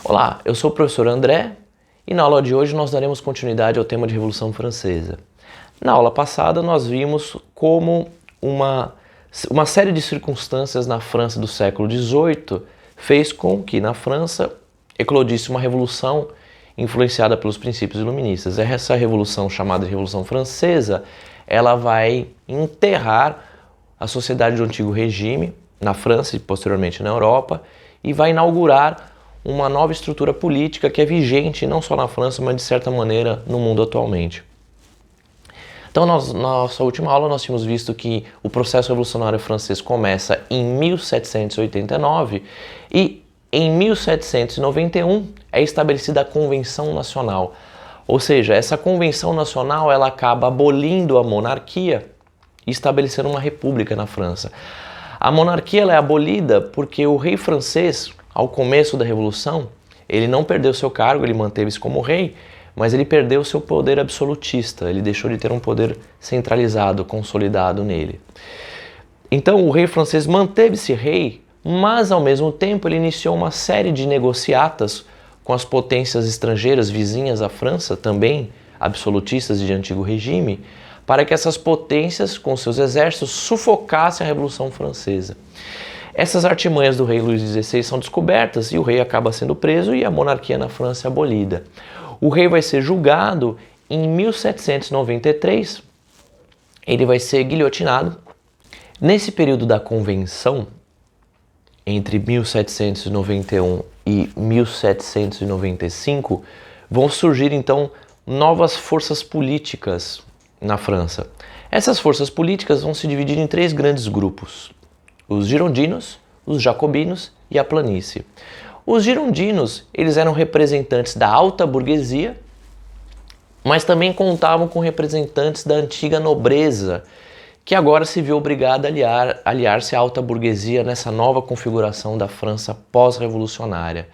Olá, eu sou o professor André e na aula de hoje nós daremos continuidade ao tema de Revolução Francesa. Na aula passada nós vimos como uma série de circunstâncias na França do século XVIII fez com que na França eclodisse uma revolução influenciada pelos princípios iluministas. Essa revolução, chamada de Revolução Francesa, ela vai enterrar a sociedade do antigo regime na França e posteriormente na Europa e vai inaugurar uma nova estrutura política que é vigente não só na França, mas de certa maneira no mundo atualmente. Então, na nossa última aula, nós tínhamos visto que o processo revolucionário francês começa em 1789 e em 1791 é estabelecida a Convenção Nacional. Ou seja, essa Convenção Nacional ela acaba abolindo a monarquia e estabelecendo uma república na França. A monarquia ela é abolida porque o rei francês, ao começo da Revolução, ele não perdeu seu cargo, ele manteve-se como rei, mas ele perdeu seu poder absolutista, ele deixou de ter um poder centralizado, consolidado nele. Então o rei francês manteve-se rei, mas ao mesmo tempo ele iniciou uma série de negociatas com as potências estrangeiras vizinhas à França, também absolutistas e de antigo regime, para que essas potências, com seus exércitos, sufocassem a Revolução Francesa. Essas artimanhas do rei Luís XVI são descobertas e o rei acaba sendo preso e a monarquia na França é abolida. O rei vai ser julgado em 1793, ele vai ser guilhotinado. Nesse período da Convenção, entre 1791 e 1795, vão surgir então novas forças políticas na França. Essas forças políticas vão se dividir em três grandes grupos: os girondinos, os jacobinos e a planície. Os girondinos, eles eram representantes da alta burguesia, mas também contavam com representantes da antiga nobreza, que agora se viu obrigada a aliar-se à alta burguesia nessa nova configuração da França pós-revolucionária.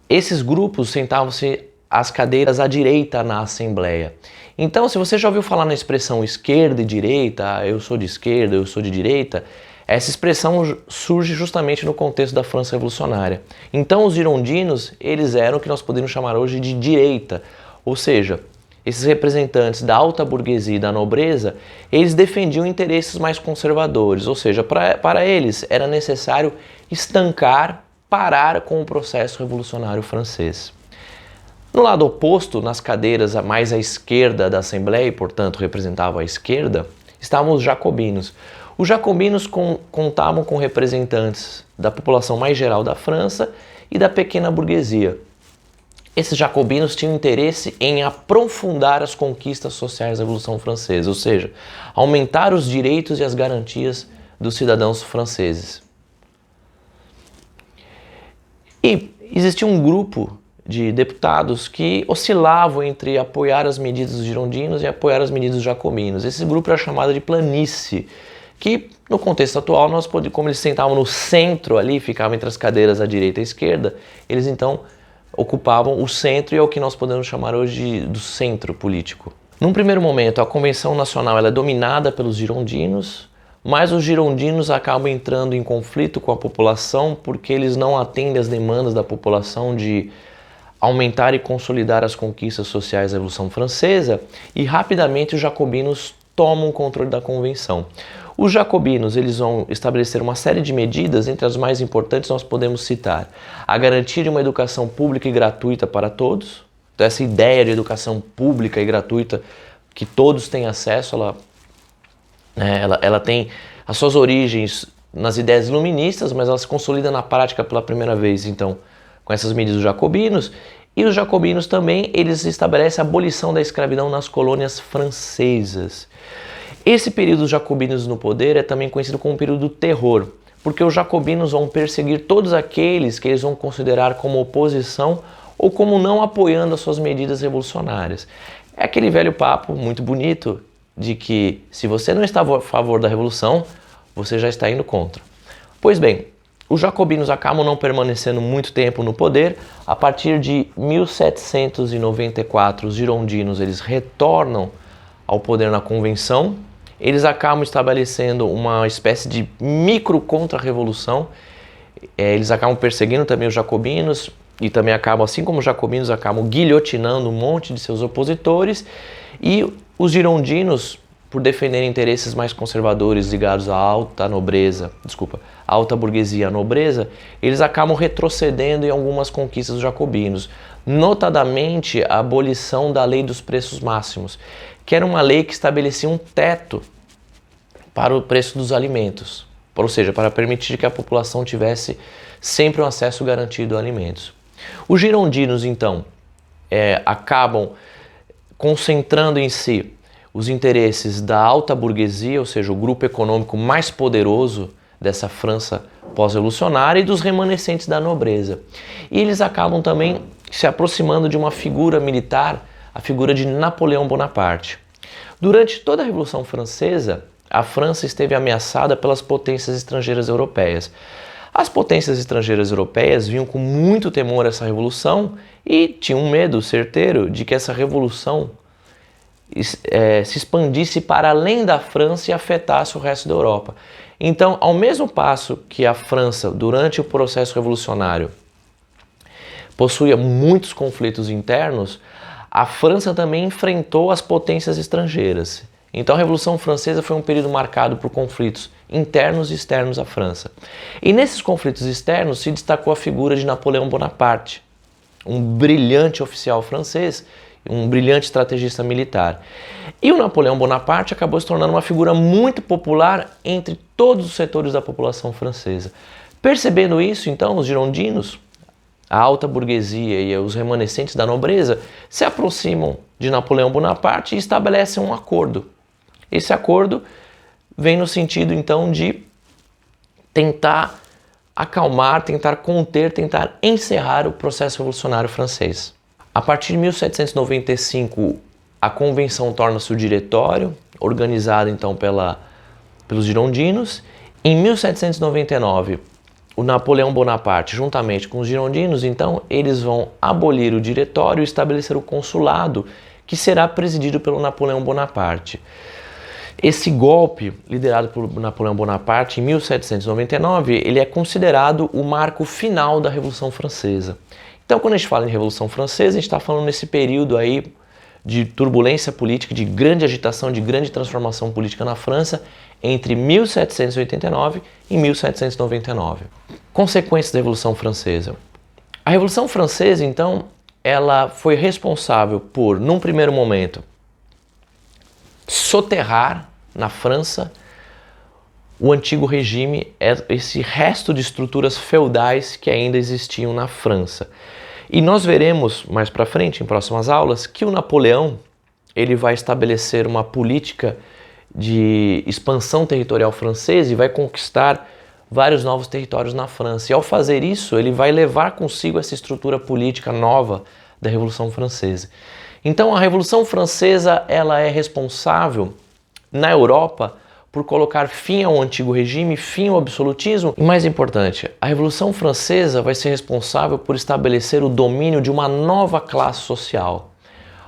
Esses grupos sentavam-se às cadeiras à direita na Assembleia. Então, se você já ouviu falar na expressão esquerda e direita, eu sou de esquerda, eu sou de direita, essa expressão surge justamente no contexto da França revolucionária. Então os girondinos, eles eram o que nós podemos chamar hoje de direita, ou seja, esses representantes da alta burguesia e da nobreza, eles defendiam interesses mais conservadores, ou seja, para eles era necessário estancar, parar com o processo revolucionário francês. No lado oposto, nas cadeiras mais à esquerda da Assembleia, e portanto representavam a esquerda, estavam os jacobinos. Os jacobinos contavam com representantes da população mais geral da França e da pequena burguesia. Esses jacobinos tinham interesse em aprofundar as conquistas sociais da Revolução Francesa, ou seja, aumentar os direitos e as garantias dos cidadãos franceses. E existia um grupo de deputados que oscilavam entre apoiar as medidas dos girondinos e apoiar as medidas dos jacobinos. Esse grupo era chamado de planície, que no contexto atual, como eles sentavam no centro ali, ficavam entre as cadeiras à direita e à esquerda, eles então ocupavam o centro e é o que nós podemos chamar hoje do centro político. Num primeiro momento, a Convenção Nacional ela é dominada pelos girondinos, mas os girondinos acabam entrando em conflito com a população porque eles não atendem às demandas da população de aumentar e consolidar as conquistas sociais da Revolução Francesa e rapidamente os jacobinos tomam o controle da convenção. Os jacobinos eles vão estabelecer uma série de medidas, entre as mais importantes nós podemos citar a garantia de uma educação pública e gratuita para todos. Então essa ideia de educação pública e gratuita que todos têm acesso, ela tem as suas origens nas ideias iluministas, mas ela se consolida na prática pela primeira vez, então, com essas medidas dos jacobinos. E os jacobinos também, eles estabelecem a abolição da escravidão nas colônias francesas. Esse período dos jacobinos no poder é também conhecido como período do terror, porque os jacobinos vão perseguir todos aqueles que eles vão considerar como oposição ou como não apoiando as suas medidas revolucionárias. É aquele velho papo muito bonito de que se você não está a favor da revolução, você já está indo contra. Pois bem, os jacobinos acabam não permanecendo muito tempo no poder. A partir de 1794, os girondinos eles retornam ao poder na Convenção. Eles acabam estabelecendo uma espécie de micro contra-revolução. Eles acabam perseguindo também os jacobinos e também acabam, assim como os jacobinos, acabam guilhotinando um monte de seus opositores, e os girondinos, por defenderem interesses mais conservadores ligados à alta nobreza, à alta burguesia, à nobreza, eles acabam retrocedendo em algumas conquistas dos jacobinos, notadamente a abolição da lei dos preços máximos, que era uma lei que estabelecia um teto para o preço dos alimentos, ou seja, para permitir que a população tivesse sempre um acesso garantido a alimentos. Os girondinos, então, acabam concentrando em si os interesses da alta burguesia, ou seja, o grupo econômico mais poderoso dessa França pós-revolucionária, e dos remanescentes da nobreza. E eles acabam também se aproximando de uma figura militar, a figura de Napoleão Bonaparte. Durante toda a Revolução Francesa, a França esteve ameaçada pelas potências estrangeiras europeias. As potências estrangeiras europeias vinham com muito temor a essa revolução e tinham um medo certeiro de que essa revolução se expandisse para além da França e afetasse o resto da Europa. Então, ao mesmo passo que a França, durante o processo revolucionário, possuía muitos conflitos internos, a França também enfrentou as potências estrangeiras. Então a Revolução Francesa foi um período marcado por conflitos internos e externos à França. E nesses conflitos externos se destacou a figura de Napoleão Bonaparte, um brilhante oficial francês, um brilhante estrategista militar. E o Napoleão Bonaparte acabou se tornando uma figura muito popular entre todos os setores da população francesa. Percebendo isso, então, os girondinos, a alta burguesia e os remanescentes da nobreza, se aproximam de Napoleão Bonaparte e estabelecem um acordo. Esse acordo vem no sentido, então, de tentar acalmar, tentar conter, tentar encerrar o processo revolucionário francês. A partir de 1795, a convenção torna-se o diretório, organizado então pelos girondinos. Em 1799, o Napoleão Bonaparte, juntamente com os girondinos, então, eles vão abolir o diretório e estabelecer o consulado, que será presidido pelo Napoleão Bonaparte. Esse golpe, liderado por Napoleão Bonaparte em 1799, ele é considerado o marco final da Revolução Francesa. Então, quando a gente fala em Revolução Francesa, a gente está falando nesse período aí de turbulência política, de grande agitação, de grande transformação política na França, entre 1789 e 1799. Consequências da Revolução Francesa. A Revolução Francesa, então, ela foi responsável por, num primeiro momento, soterrar na França o antigo regime, esse resto de estruturas feudais que ainda existiam na França. E nós veremos mais para frente, em próximas aulas, que o Napoleão ele vai estabelecer uma política de expansão territorial francesa e vai conquistar vários novos territórios na França. E ao fazer isso, ele vai levar consigo essa estrutura política nova da Revolução Francesa. Então a Revolução Francesa ela é responsável na Europa por colocar fim ao antigo regime, fim ao absolutismo. E mais importante, a Revolução Francesa vai ser responsável por estabelecer o domínio de uma nova classe social.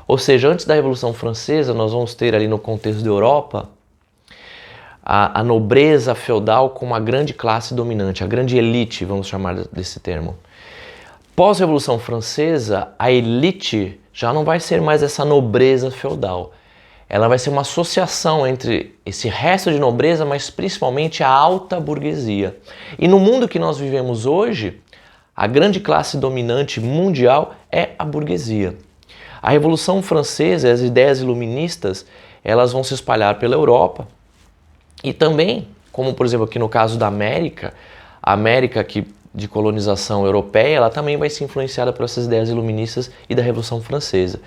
Ou seja, antes da Revolução Francesa, nós vamos ter ali no contexto da Europa a nobreza feudal como a grande classe dominante, a grande elite, vamos chamar desse termo. Pós-Revolução Francesa, a elite já não vai ser mais essa nobreza feudal. Ela vai ser uma associação entre esse resto de nobreza, mas principalmente a alta burguesia. E no mundo que nós vivemos hoje, a grande classe dominante mundial é a burguesia. A Revolução Francesa, as ideias iluministas, elas vão se espalhar pela Europa e também, como por exemplo aqui no caso da América, a América de colonização europeia, ela também vai ser influenciada por essas ideias iluministas e da Revolução Francesa.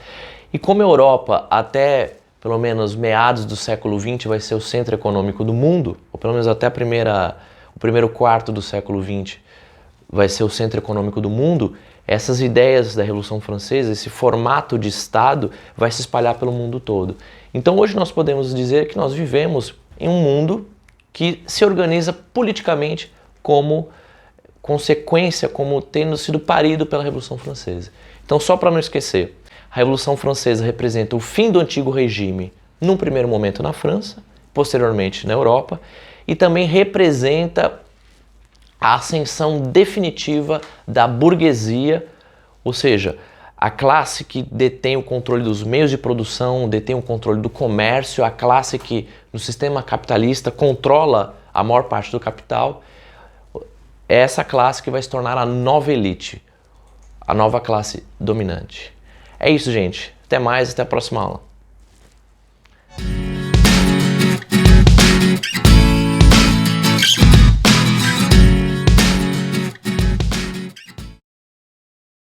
E como a Europa até pelo menos meados do século XX vai ser o centro econômico do mundo, ou pelo menos até o primeiro quarto do século XX vai ser o centro econômico do mundo, essas ideias da Revolução Francesa, esse formato de Estado vai se espalhar pelo mundo todo. Então hoje nós podemos dizer que nós vivemos em um mundo que se organiza politicamente como consequência, como tendo sido parido pela Revolução Francesa. Então só para não esquecer, a Revolução Francesa representa o fim do antigo regime num primeiro momento na França, posteriormente na Europa, e também representa a ascensão definitiva da burguesia Ou seja, a classe que detém o controle dos meios de produção, detém o controle do comércio, a classe que no sistema capitalista controla a maior parte do capital, é essa classe que vai se tornar a nova elite, a nova classe dominante. É isso, gente. Até mais, até a próxima aula.